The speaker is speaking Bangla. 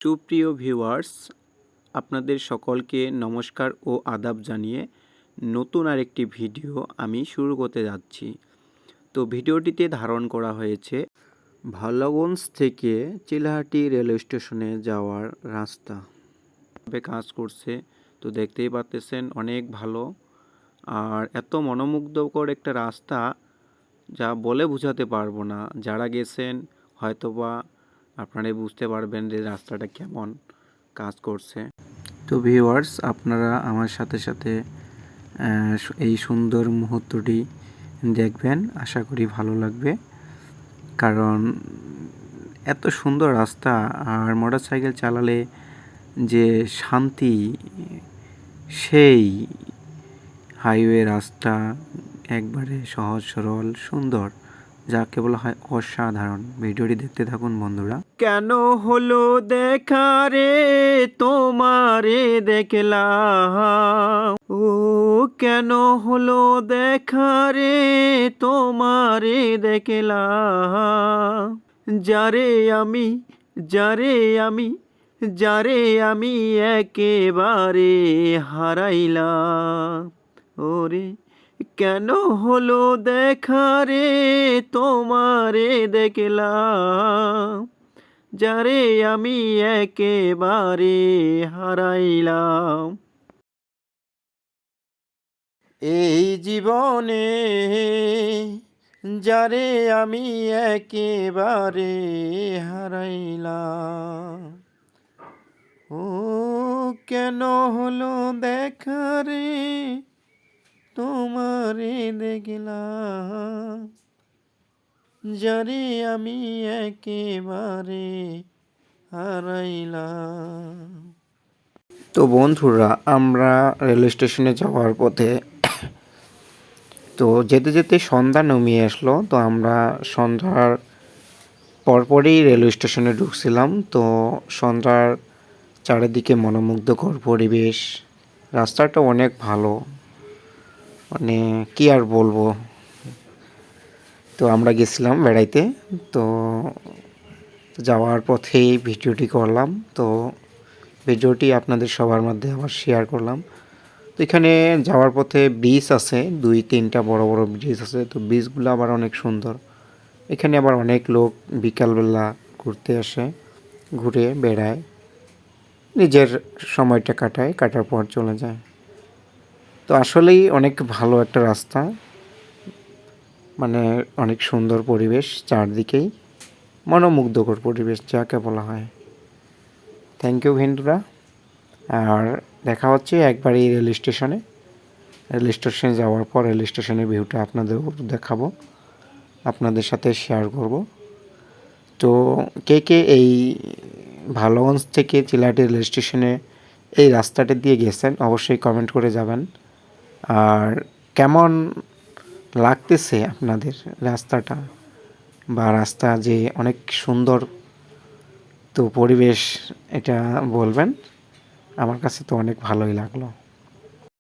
সুপ্রিয় ভিউয়ার্স, আপনাদের সকলকে নমস্কার ও আদাব জানিয়ে নতুন আরেকটি ভিডিও আমি শুরু করতে যাচ্ছি। তো ভিডিওটিতে ধারণ করা হয়েছে ভালোগঞ্জ থেকে চিলাহাটি রেল স্টেশনে যাওয়ার রাস্তা কাজ করছে। তো দেখতেই পাচ্ছেন অনেক ভালো, আর এত মনোমুগ্ধকর একটা রাস্তা যা বলে বোঝাতে পারবো না। যারা গেছেন হয়তোবা আপনারাই বুঝতে পারবেন যে রাস্তাটা কেমন কাজ করছে। তো ভিউয়ার্স, আপনারা আমার সাথে সাথে এই সুন্দর মুহূর্তটি দেখবেন, আশা করি ভালো লাগবে। কারণ এত সুন্দর রাস্তা আর মোটরসাইকেল চালালে যে শান্তি, সেই হাইওয়ে রাস্তা একবারে সহজ সরল সুন্দর, যাকে বলা হয় অসাধারণ। ভিডিওটি দেখতে থাকুন বন্ধুরা। কেন হলো দেখা রে তোমারে দেখলাম, ও কেন হলো দেখা রে তোমারে দেখলাম, যারে আমি যারে আমি যারে আমি একেবারে হারাইলাম। ওরে কেন হলো দেখা রে তোমারে দেখলাম, যারে আমি একেবারে হারাইলাম। এই জীবনে যারে আমি একেবারে হারাইলাম, ও কেন হলো দেখা রে তোমারে দেখলাম, যারে আমি একেবারে হারাইলাম। তো বন্ধুরা, আমরা রেল স্টেশনে যাওয়ার পথে তো যেতে যেতে সন্ধ্যা নামিয়ে আসলো। তো আমরা সন্ধ্যার পরপরই রেল স্টেশনে ঢুকছিলাম। তো সন্ধ্যার চারিদিকে মনোমুগ্ধকর পরিবেশ, রাস্তাটা অনেক ভালো, মানে কি আর বলবো। তো আমরা গেছিলাম বেড়াইতে, তো যাওয়ার পথেই ভিডিওটি করলাম। তো ভিডিওটি আপনাদের সবার মধ্যে আবার শেয়ার করলাম। তো এখানে যাওয়ার পথে ব্রিজ আছে, 2-3টা বড় বড় ব্রিজ আছে। তো ব্রিজগুলো আবার অনেক সুন্দর। এখানে আবার অনেক লোক বিকালবেলা ঘুরতে আসে, ঘুরে বেড়ায়, নিজের সময়টা কাটায়, কাটার পর চলে যায়। তো আসলেই অনেক ভালো একটা রাস্তা, মানে অনেক সুন্দর পরিবেশ, চারদিকেই মনোমুগ্ধকর পরিবেশ যাকে বলা হয়। থ্যাংক ইউ বন্ধুরা। আর দেখা হচ্ছে একবারই রেল স্টেশনে। রেল স্টেশনে যাওয়ার পর রেল স্টেশনের ভিউটা আপনাদের দেখাবো, আপনাদের সাথে শেয়ার করব। তো কে কে এই ভালোগঞ্জ থেকে চিলাহাটি রেল স্টেশনে এই রাস্তাটা দিয়ে গেছেন অবশ্যই কমেন্ট করে যাবেন। আর কেমন লাগতেছে আপনাদের রাস্তাটা, বা রাস্তা যে অনেক সুন্দর, তো পরিবেশ এটা বলবেন। আমার কাছে তো অনেক ভালোই লাগলো।